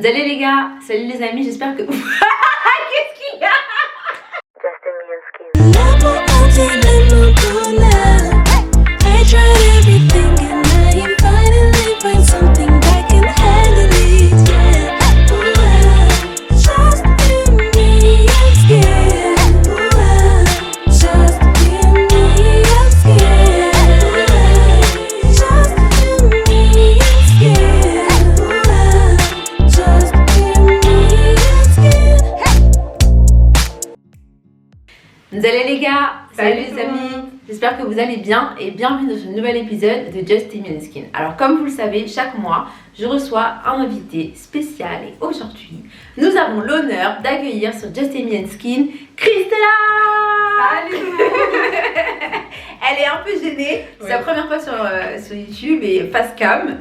Salut les gars, salut les amis, j'espère que... Qu'est-ce qu'il y a? Salut les gars, salut les amis, j'espère que vous allez bien et bienvenue dans ce nouvel épisode de Just Amy Skin. Alors comme vous le savez, chaque mois, je reçois un invité spécial et aujourd'hui, nous avons l'honneur d'accueillir sur Just Amy Skin Christella. Salut tout le monde. Elle est un peu gênée, c'est sa première fois sur YouTube et face cam.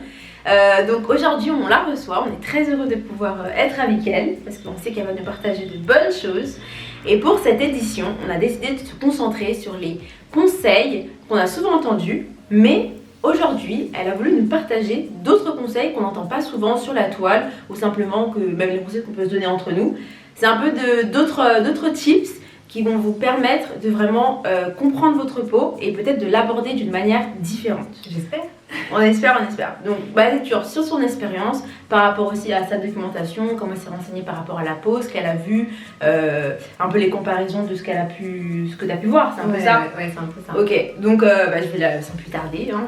Donc aujourd'hui on la reçoit, on est très heureux de pouvoir être avec elle parce qu'on sait qu'elle va nous partager de bonnes choses. Et pour cette édition, on a décidé de se concentrer sur les conseils qu'on a souvent entendus, mais aujourd'hui, elle a voulu nous partager d'autres conseils qu'on n'entend pas souvent sur la toile, ou simplement que même les conseils qu'on peut se donner entre nous. C'est un peu d'autres tips qui vont vous permettre de vraiment comprendre votre peau et peut-être de l'aborder d'une manière différente. J'espère. On espère. Donc, basé sur son expérience, par rapport aussi à sa documentation, comment elle s'est renseignée par rapport à la peau, ce qu'elle a vu, un peu les comparaisons de ce que tu as pu voir, c'est un peu ça. Ouais, c'est un peu ça. Ok, donc je vais sans plus tarder, hein.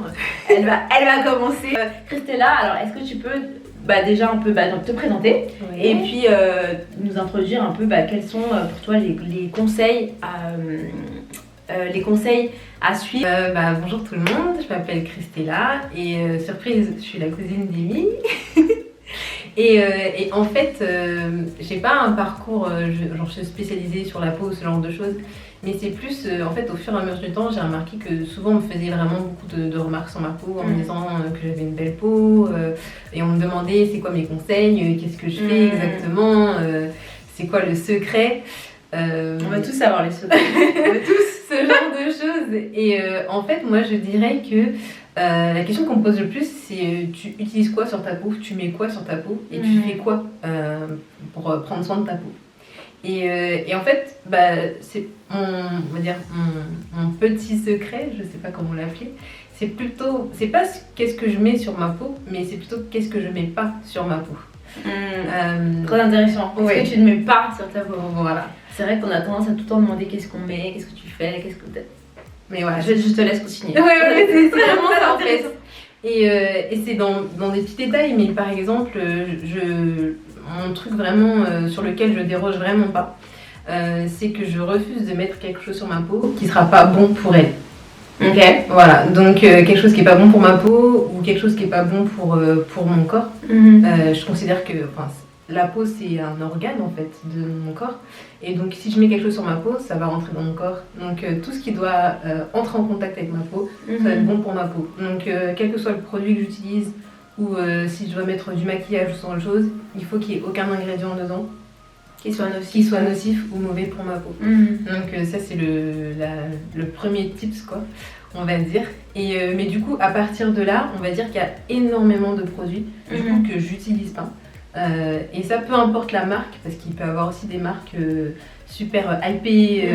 Elle va commencer. Christella, alors est-ce que tu peux déjà un peu te présenter et puis nous introduire un peu quels sont pour toi les conseils à suivre. Bonjour tout le monde, je m'appelle Christella et surprise, je suis la cousine d'Amy. et en fait, j'ai pas un parcours, je suis spécialisée sur la peau, ce genre de choses, mais c'est plus, en fait, au fur et à mesure du temps, j'ai remarqué que souvent on me faisait vraiment beaucoup de remarques sur ma peau en me disant que j'avais une belle peau et on me demandait c'est quoi mes conseils, qu'est-ce que je fais exactement, c'est quoi le secret. On va tous savoir les secrets. On va tous ce genre de choses. Et en fait, moi je dirais que la question qu'on me pose le plus, c'est tu utilises quoi sur ta peau, tu mets quoi sur ta peau et tu fais quoi pour prendre soin de ta peau. Et en fait, c'est on va dire mon petit secret, je sais pas comment l'appeler. C'est pas qu'est-ce que je mets sur ma peau, mais c'est plutôt qu'est-ce que je mets pas sur ma peau. Très intéressant. Qu'est-ce que tu ne mets pas sur ta peau? Voilà. C'est vrai qu'on a tendance à tout le temps demander qu'est-ce qu'on met, qu'est-ce que tu fais, qu'est-ce que t'as. Mais voilà, je te laisse continuer. Oui, c'est vraiment ça en fait. Et c'est dans des petits détails, mais par exemple, mon truc vraiment sur lequel je déroge vraiment pas, c'est que je refuse de mettre quelque chose sur ma peau qui sera pas bon pour elle. Ok. Voilà, donc quelque chose qui est pas bon pour ma peau ou quelque chose qui est pas bon pour mon corps. Je considère que la peau c'est un organe en fait de mon corps et donc si je mets quelque chose sur ma peau ça va rentrer dans mon corps, donc tout ce qui doit entrer en contact avec ma peau ça va être bon pour ma peau, donc quel que soit le produit que j'utilise ou si je dois mettre du maquillage ou ce genre de choses, il faut qu'il n'y ait aucun ingrédient dedans qui soit nocif ou mauvais pour ma peau. Donc ça c'est le premier tips quoi, on va dire. Et mais du coup à partir de là on va dire qu'il y a énormément de produits du coup que j'utilise pas. Et ça peu importe la marque, parce qu'il peut y avoir aussi des marques super hypées,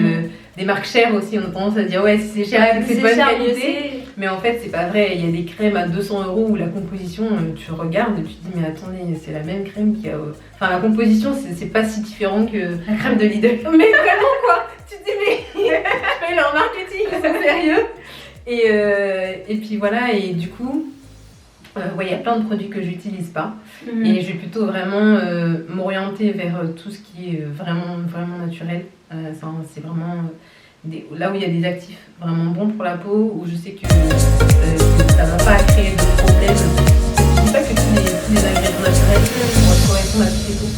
des marques chères aussi, on a tendance à dire ouais si c'est cher c'est de bonne qualité, mais en fait c'est pas vrai, il y a des crèmes à 200 € où la composition tu regardes et tu te dis mais attendez c'est la même crème qui a... Enfin la composition c'est pas si différent que la crème de Lidl, mais vraiment quoi, tu te dis mais leur marketing ils sont sérieux. Et puis voilà, et du coup il y a plein de produits que j'utilise pas et je vais plutôt vraiment m'orienter vers tout ce qui est vraiment naturel. C'est vraiment là où il y a des actifs vraiment bons pour la peau, où je sais que ça va pas créer de problème. Je dis pas que tous les ingrédients naturels correspondent à toutes les peaux,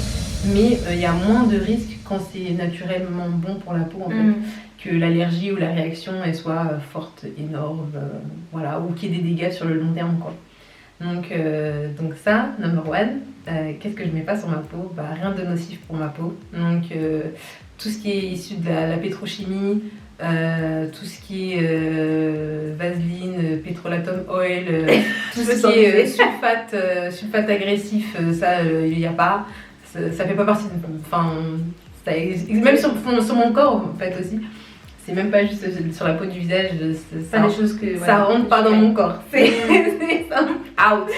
mais il y a moins de risques quand c'est naturellement bon pour la peau en fait, que l'allergie ou la réaction elle soit forte, énorme, voilà, ou qu'il y ait des dégâts sur le long terme quoi. Donc ça, number one, qu'est-ce que je mets pas sur ma peau? Rien de nocif pour ma peau. Donc tout ce qui est issu de la pétrochimie, tout ce qui est vaseline, pétrolatum oil, tout ce qui est sulfate agressif, ça, il n'y a pas. Ça fait pas partie de... Enfin, même sur mon corps, en fait, aussi. C'est même pas juste sur la peau du visage. C'est pas des choses que... Ça rentre pas dans mon corps. C'est ça. Out.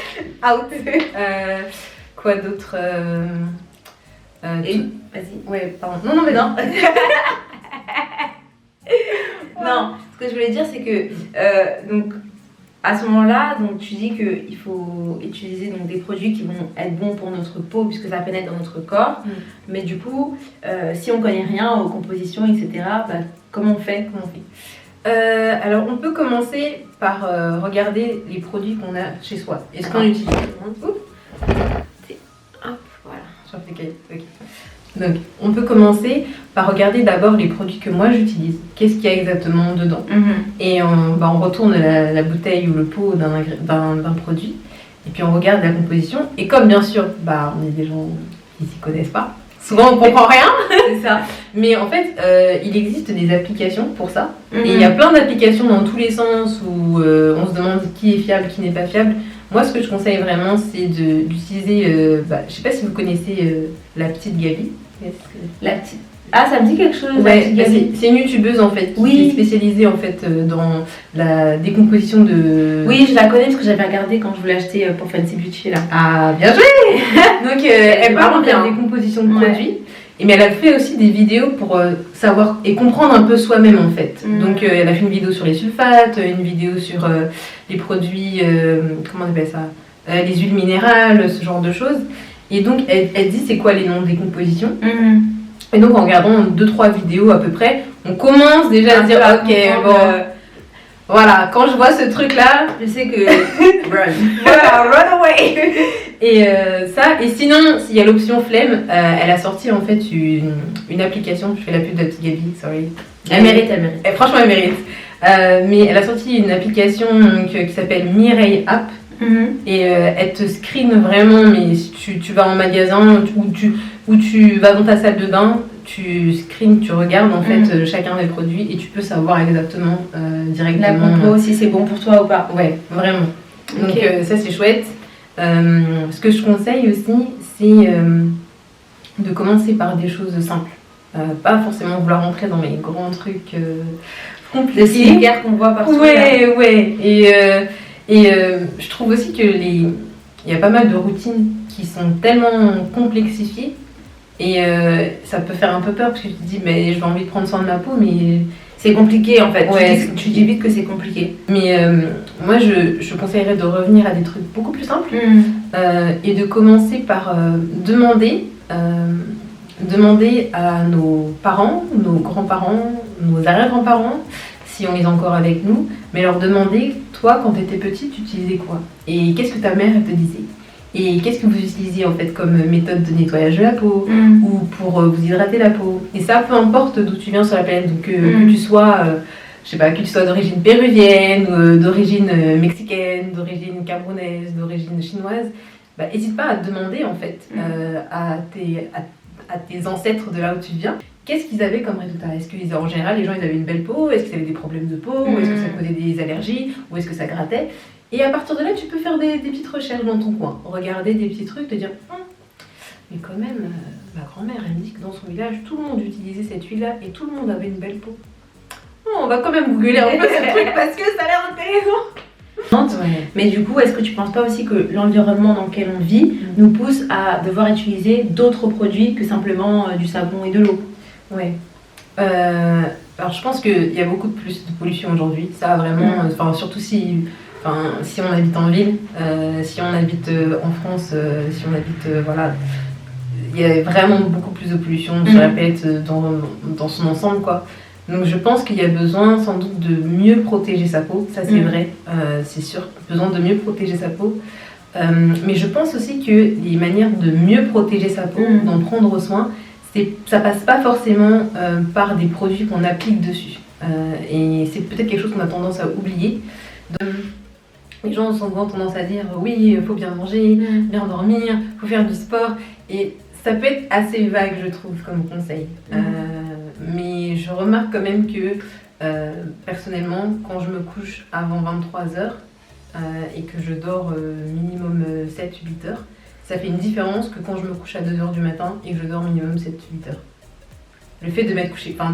Quoi d'autre Vas-y. Ouais, pardon. Non, mais non. Non, ce que je voulais dire, c'est que donc à ce moment-là, donc tu dis qu'il faut utiliser donc des produits qui vont être bons pour notre peau puisque ça pénètre dans notre corps. Mais du coup, si on connaît rien aux compositions, etc., bah, comment on fait Alors, on peut commencer par regarder les produits qu'on a chez soi. Est-ce qu'on utilise Hop, voilà. Sur les cahiers. Ok. Donc, on peut commencer par regarder d'abord les produits que moi j'utilise. Qu'est-ce qu'il y a exactement dedans? Et on retourne la bouteille ou le pot d'un produit. Et puis on regarde la composition. Et comme bien sûr, on est des gens qui s'y connaissent pas. Souvent on comprend rien. C'est ça. Mais en fait, il existe des applications pour ça. Et il y a plein d'applications dans tous les sens où on se demande qui est fiable, qui n'est pas fiable. Moi, ce que je conseille vraiment, c'est d'utiliser... je sais pas si vous connaissez la petite Gabi. La petite... Ah, ça me dit quelque chose. Ouais, c'est une youtubeuse en fait qui est spécialisée en fait dans la décomposition de... Oui, je la connais parce que j'avais regardé quand je voulais acheter pour Fancy Beauty là. Ah, bien joué. Donc elle parle de la décomposition de produits. Mais elle a fait aussi des vidéos pour savoir et comprendre un peu soi-même en fait. Donc elle a fait une vidéo sur les sulfates, une vidéo sur les produits, comment on appelle ça, les huiles minérales, ce genre de choses. Et donc elle dit c'est quoi les noms des compositions. Et donc en regardant 2-3 vidéos à peu près, on commence déjà à se dire ok bon... Voilà, quand je vois ce truc là, je sais que run. Voilà, run away. Et sinon, s'il y a l'option flemme, elle a sorti en fait une application. Je fais la pub de la petite Gabi, sorry. Elle mérite. Franchement, elle mérite. Mais elle a sorti une application qui s'appelle Mireille App. Et elle te screen vraiment, mais si tu vas en magasin ou tu vas dans ta salle de bain, tu screens, tu regardes en fait chacun des produits et tu peux savoir exactement directement la compo, si c'est bon pour toi ou pas. Ouais, vraiment. Donc ça c'est chouette. Ce que je conseille aussi, c'est de commencer par des choses simples. Pas forcément vouloir rentrer dans les grands trucs compliqués. Les skincare qu'on voit partout. Ouais. Et je trouve aussi que il y a pas mal de routines qui sont tellement complexifiées et ça peut faire un peu peur parce que tu te dis mais j'ai envie de prendre soin de ma peau mais c'est compliqué en fait. Ouais, tu dis vite que c'est compliqué. Mais moi je conseillerais de revenir à des trucs beaucoup plus simples et de commencer par demander à nos parents, nos grands-parents, nos arrière-grands-parents, si on est encore avec nous, mais leur demander, toi, quand tu étais petite, tu utilisais quoi? Et qu'est-ce que ta mère te disait? Et qu'est-ce que vous utilisiez en fait comme méthode de nettoyage de la peau ou pour vous hydrater la peau? Et ça, peu importe d'où tu viens sur la planète, donc que tu sois, je sais pas, que tu sois d'origine péruvienne, d'origine mexicaine, d'origine camerounaise, d'origine chinoise, n'hésite pas à demander en fait à tes ancêtres de là où tu viens. Qu'est-ce qu'ils avaient comme résultat? Est-ce que en général les gens ils avaient une belle peau? Est-ce qu'ils avaient des problèmes de peau? Ou est-ce que ça causait des allergies? Ou est-ce que ça grattait? Et à partir de là tu peux faire des petites recherches dans ton coin, regarder des petits trucs, te dire mais quand même ma grand-mère elle me dit que dans son village tout le monde utilisait cette huile là et tout le monde avait une belle peau. On va quand même googler un peu ce truc parce que ça a l'air intéressant. Mais du coup, est-ce que tu penses pas aussi que l'environnement dans lequel on vit nous pousse à devoir utiliser d'autres produits que simplement du savon et de l'eau? Ouais. Alors je pense qu'il y a beaucoup plus de pollution aujourd'hui. Ça vraiment, surtout si on habite en ville, si on habite en France, si on habite il y a vraiment beaucoup plus de pollution, je répète, dans son ensemble quoi. Donc je pense qu'il y a besoin sans doute de mieux protéger sa peau, ça c'est vrai, c'est sûr, besoin de mieux protéger sa peau. Mais je pense aussi que les manières de mieux protéger sa peau, d'en prendre soin, ça passe pas forcément par des produits qu'on applique dessus. Et c'est peut-être quelque chose qu'on a tendance à oublier. Les gens ont souvent tendance à dire oui, il faut bien manger, bien dormir, il faut faire du sport. Et ça peut être assez vague, je trouve, comme conseil. Mais je remarque quand même que Personnellement, quand je me couche avant 23h et que je dors minimum 7-8 heures, ça fait une différence que quand je me couche à 2h du matin et que je dors minimum 7-8 heures. Le fait de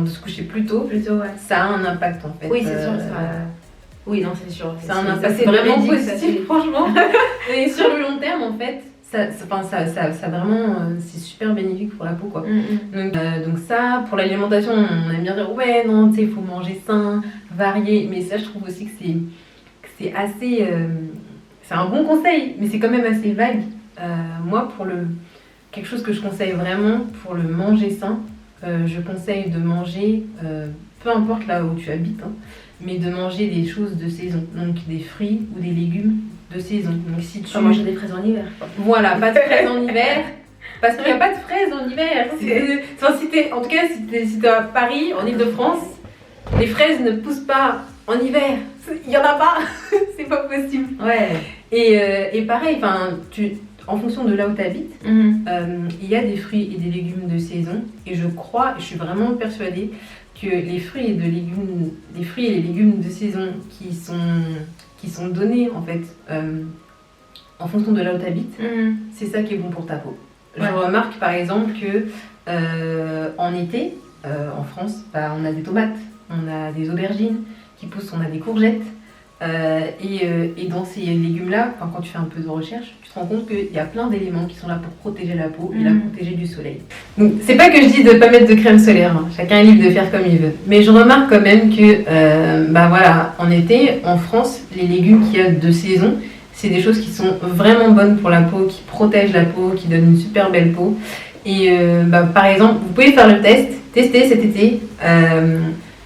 se coucher plus tôt, ça a un impact en fait. Oui, c'est sûr. Oui, non, c'est sûr. C'est un impact vraiment positif, franchement. Et sur le long terme, en fait, ça vraiment, c'est super bénéfique pour la peau, quoi. Donc ça, pour l'alimentation, on aime bien dire, ouais, non, tu sais, il faut manger sain, varié. Mais ça, je trouve aussi que c'est assez... c'est un bon conseil, mais c'est quand même assez vague. Moi, quelque chose que je conseille vraiment pour le manger sain, je conseille de manger, peu importe là où tu habites, hein, mais de manger des choses de saison, donc des fruits ou des légumes de saison. Donc si tu manger des fraises en hiver, quoi. Voilà, pas de fraises en hiver, parce qu'il n'y a pas de fraises en hiver. En tout cas, si t'es à Paris, en Ile-de-France, les fraises ne poussent pas en hiver. Il y en a pas, c'est pas possible. Ouais. Et pareil, en fonction de là où tu habites, il y a des fruits et des légumes de saison. Et je suis vraiment persuadée que les fruits et les légumes de saison qui sont donnés en fait en fonction de là où tu habites, c'est ça qui est bon pour ta peau. Ouais. Je remarque par exemple que en été, en France, on a des tomates, on a des aubergines qui poussent, on a des courgettes. Et dans ces légumes-là, quand tu fais un peu de recherche, tu te rends compte qu'il y a plein d'éléments qui sont là pour protéger la peau et la protéger du soleil. Donc, c'est pas que je dis de pas mettre de crème solaire, hein. Chacun est libre de faire comme il veut. Mais je remarque quand même que, en été, en France, les légumes qu'il y a de saison, c'est des choses qui sont vraiment bonnes pour la peau, qui protègent la peau, qui donnent une super belle peau. Et par exemple, vous pouvez faire le tester cet été,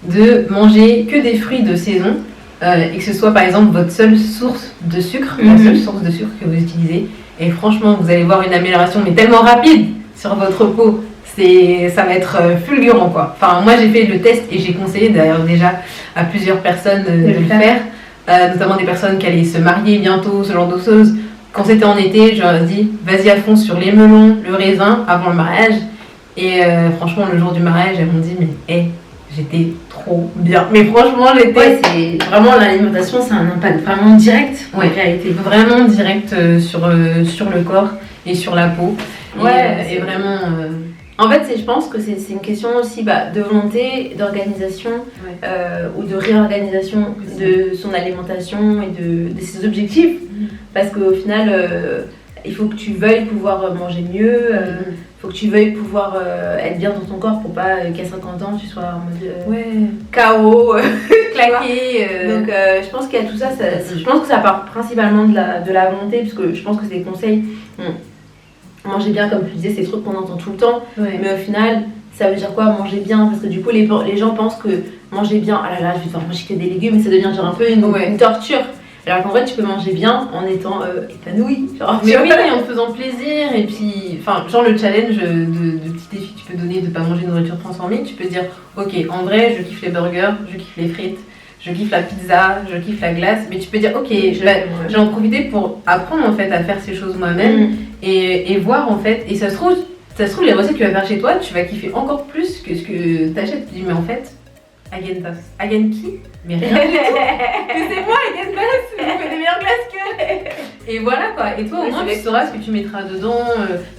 de manger que des fruits de saison. Et que ce soit par exemple votre seule source de sucre, la seule source de sucre que vous utilisez. Et franchement, vous allez voir une amélioration, mais tellement rapide sur votre peau. Ça va être fulgurant, quoi. Enfin, moi j'ai fait le test et j'ai conseillé d'ailleurs déjà à plusieurs personnes de le faire. Notamment des personnes qui allaient se marier bientôt, ce genre de choses. Quand c'était en été, je leur ai dit, vas-y à fond sur les melons, le raisin avant le mariage. Et franchement, le jour du mariage, elles m'ont dit, mais j'étais trop bien. Mais franchement, c'est vraiment l'alimentation, c'est un impact vraiment direct en réalité. Vraiment direct sur le corps et sur la peau. Et vraiment... En fait, je pense que c'est une question aussi de volonté, d'organisation ou de réorganisation de son alimentation et de ses objectifs. Parce qu'au final, il faut que tu veuilles pouvoir manger mieux. Faut que tu veuilles pouvoir être bien dans ton corps pour pas qu'à 50 ans tu sois en mode KO, claqué. Donc je pense qu'il y a tout ça, je pense que ça part principalement de la volonté, parce que je pense que c'est des conseils. Manger bien, comme tu disais, c'est des trucs qu'on entend tout le temps, mais au final, ça veut dire quoi manger bien? Parce que du coup, les gens pensent que manger bien, ah là là, je vais devoir manger que des légumes, et ça devient genre un peu une torture. Alors qu'en vrai, tu peux manger bien en étant épanoui. Mais oui, en te faisant plaisir. Et puis, genre le challenge de petit défi que tu peux donner de ne pas manger de nourriture transformée, tu peux dire, ok, en vrai, je kiffe les burgers, je kiffe les frites, je kiffe la pizza, je kiffe la glace. Mais tu peux dire, ok, j'ai en profité pour apprendre en fait à faire ces choses moi-même et voir en fait. Et ça se trouve, les recettes que tu vas faire chez toi, tu vas kiffer encore plus que ce que tu achètes. Tu dis, mais en fait, Again qui? Mais rien du tout. Mais c'est moi, Again Glace, je fais des meilleures glaces que... Et voilà quoi, et toi au moins tu sauras ce que tu mettras dedans,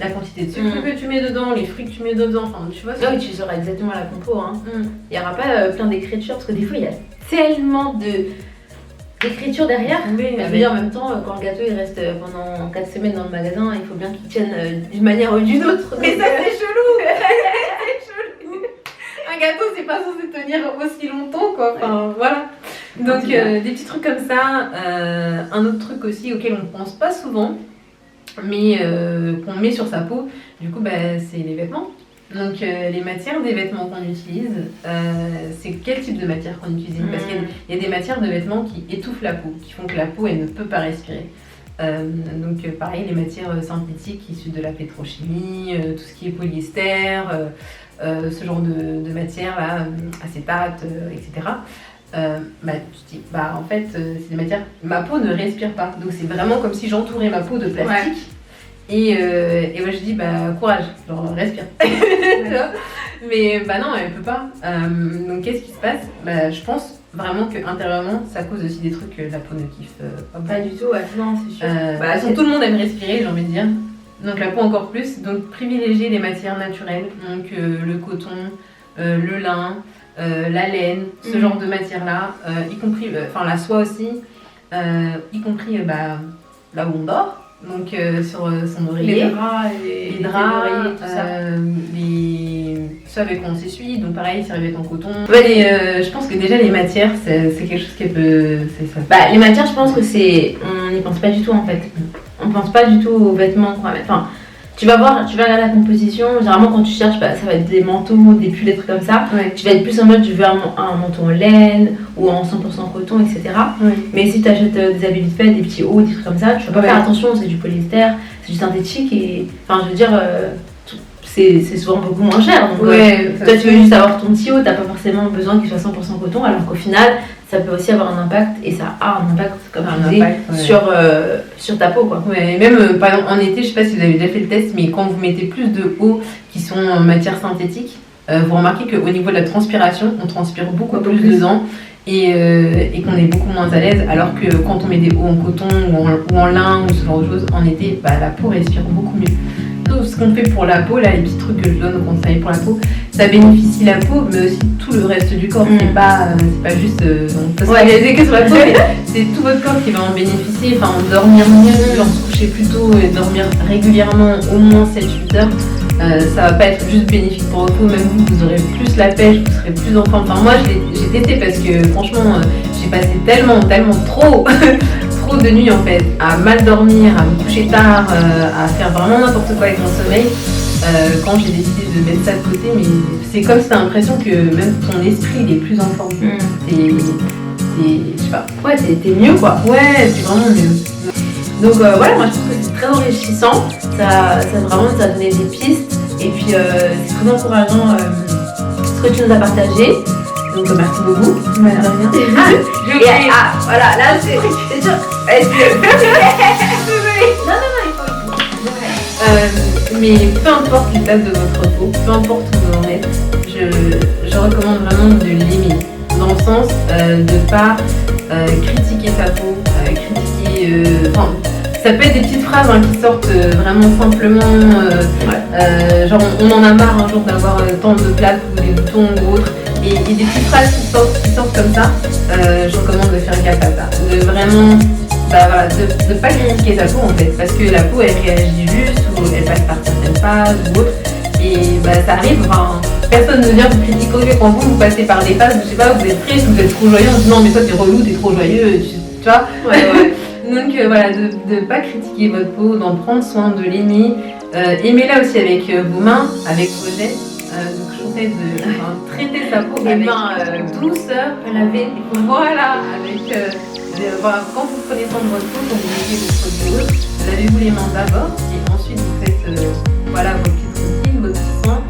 la quantité de sucre que tu mets dedans, les fruits que tu mets dedans, enfin tu vois. Oui, tu sauras exactement la compo, hein. Il n'y aura pas plein d'écritures, parce que des fois il y a tellement d'écriture derrière. Je veux dire, en même temps, quand le gâteau il reste pendant 4 semaines dans le magasin, il faut bien qu'il tienne d'une manière ou d'une autre. Mais ça c'est chelou. Un gâteau, c'est pas censé tenir aussi longtemps, quoi. Enfin, voilà. Donc, des petits trucs comme ça. Un autre truc aussi auquel on pense pas souvent, mais qu'on met sur sa peau, du coup, c'est les vêtements. Donc, les matières des vêtements qu'on utilise, c'est quel type de matière qu'on utilise? Parce qu'il y a des matières de vêtements qui étouffent la peau, qui font que la peau, elle ne peut pas respirer. Donc, pareil, les matières synthétiques issues de la pétrochimie, tout ce qui est polyester... ce genre de matière là, acétate, etc. Tu dis, en fait, c'est des matières. Ma peau ne respire pas, donc c'est vraiment comme si j'entourais ma peau de plastique. Et moi je dis, courage, genre respire. Mais bah non, elle peut pas. Donc qu'est-ce qui se passe? Bah je pense vraiment que intérieurement, ça cause aussi des trucs que la peau ne kiffe pas du tout. Ouais, non, c'est sûr. Tout le monde aime respirer, j'ai envie de dire. Donc la peau encore plus. Donc privilégier les matières naturelles, donc le coton, le lin, la laine, ce genre de matières-là, y compris, la soie aussi, y compris là où on dort. Donc sur son oreiller, les draps, tout ça. Ceux avec quoi on s'essuie, donc pareil, serviettes en coton. Ouais, je pense que déjà les matières, c'est quelque chose qui peut... les matières, je pense que on n'y pense pas du tout en fait. On pense pas du tout aux vêtements qu'on va mettre. Enfin, tu vas regarder la composition, généralement quand tu cherches, ça va être des manteaux, des pulls, des trucs comme ça. Ouais. Tu vas être plus en mode, je veux un manteau en laine ou en 100% coton, etc. Ouais. Mais si tu achètes des habits vite faits, des petits hauts, des trucs comme ça, tu vas pas faire attention, c'est du polyester, c'est du synthétique et... Enfin, je veux dire, c'est souvent beaucoup moins cher. Donc, toi, tu veux juste avoir ton petit haut, t'as pas forcément besoin qu'il soit 100% coton, alors qu'au final, ça peut aussi avoir un impact, et ça a un impact, comme je disais, sur ta peau, quoi. Ouais, et même, par exemple, en été, je sais pas si vous avez déjà fait le test, mais quand vous mettez plus de hauts qui sont en matière synthétique, vous remarquez qu'au niveau de la transpiration, on transpire beaucoup plus dedans, et qu'on est beaucoup moins à l'aise, alors que quand on met des hauts en coton ou en lin ou ce genre de choses, en été, la peau respire beaucoup mieux. Tout ce qu'on fait pour la peau, là, les petits trucs que je donne au conseil pour la peau, ça bénéficie la peau, mais aussi tout le reste du corps. C'est pas juste que sur la peau, mais c'est tout votre corps qui va en bénéficier. Enfin, dormir mieux, se coucher plus tôt et dormir régulièrement, au moins 7-8 heures. Ça va pas être juste bénéfique pour votre peau, même vous aurez plus la pêche, vous serez plus en forme. Enfin, moi, j'ai testé parce que franchement, j'ai passé tellement trop de nuits en fait, à mal dormir, à me coucher tard, à faire vraiment n'importe quoi avec mon sommeil. Quand j'ai décidé de mettre ça de côté, mais c'est comme si t'as l'impression que même ton esprit il est plus en forme. Je sais pas. Ouais, t'es mieux quoi. Ouais, c'est vraiment mieux. Donc voilà, moi je trouve que c'est très enrichissant. Ça a donné des pistes. Et puis c'est très encourageant ce que tu nous as partagé. Donc merci beaucoup. Voilà, rien. Voilà, là c'est sûr. Non, il faut. Mais peu importe l'état de votre peau, peu importe où vous en êtes, je recommande vraiment de l'aimer. Dans le sens de ne pas critiquer sa peau, ça peut être des petites phrases qui sortent vraiment simplement, genre on en a marre un jour d'avoir tant de plaques ou des boutons ou autre. Et des petites phrases qui sortent comme ça, je recommande de faire gaffe à ça. De vraiment, de pas critiquer sa peau en fait, parce que la peau elle réagit juste ou elle passe par certaines phases ou autre. Et ça arrive, personne ne vient vous critiquer quand vous passez par des phases, je sais pas, vous êtes triste, vous êtes trop joyeux, on dit non mais toi t'es relou, t'es trop joyeux, tu vois. Donc voilà, de pas critiquer votre peau, d'en prendre soin, de l'aimer. Aimez-la aussi avec vos mains, avec vos gestes. Donc je conseille de traiter sa peau avec douceur, laver. Voilà, quand vous prenez soin de votre peau, quand vous mettez vos produits, lavez-vous les mains d'abord et ensuite vous faites vos petites routines, vos petits soins.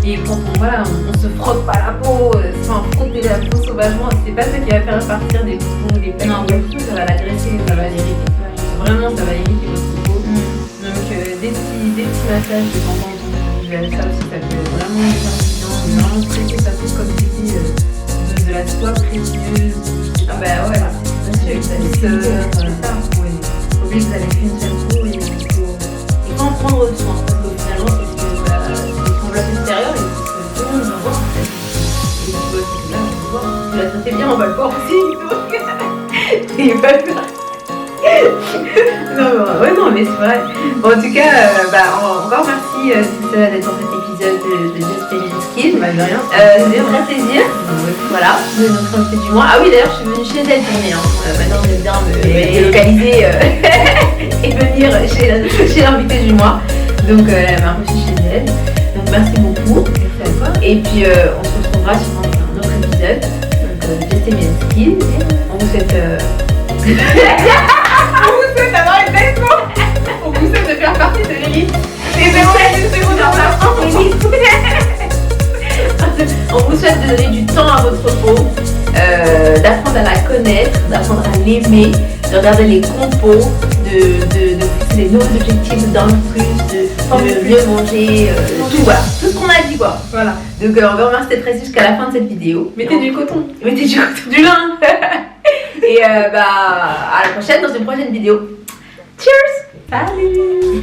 Et quand on se frotte pas la peau, sans frotter la peau sauvagement, c'est pas ça qui va faire partir des boutons ou des plaques. Non, ça va l'agresser, ça va l'irriter. Vraiment, ça va irriter votre peau. Donc des petits massages de temps en temps. Ça aussi, ça peut vraiment faire du bien. Vraiment traiter sa peau comme si c'était de la soie précieuse. C'est ça. Oubliez que vous avez qu'une seule peau et il faut en prendre soin. Parce que finalement, c'est l'enveloppe extérieure et tout le monde va voir. Et là, on va voir. Vous la traitez bien, on va le voir aussi. Il est pas peur. Non, mais c'est vrai. Bon, en tout cas, encore merci d'être dans cet épisode de Just Feminine Skin. De rien. C'était un vrai plaisir. Voilà, de notre invité du mois. Ah oui, d'ailleurs, je suis venue chez elle tourner. Maintenant, j'aime bien me délocaliser et venir chez l'invité du mois. Donc, elle m'a reçue chez elle. Donc, merci beaucoup. Merci à toi. Et puis, on se retrouvera sur un autre épisode. Donc, Just Feminine Skin. On vous souhaite. On vous souhaite d'avoir une belle peau. On vous souhaite de faire partie de l'élite. On vous souhaite de donner du temps à votre peau, d'apprendre à la connaître, d'apprendre à l'aimer, de regarder les compos, de fixer des nouveaux objectifs, de dormir plus, mieux manger, tout voilà, tout ce qu'on a dit quoi. Voilà. Donc on va remercier d'être resté jusqu'à la fin de cette vidéo. Mettez du coton. Mettez du coton, du lin. Et à la prochaine dans une prochaine vidéo. Cheers. Salut.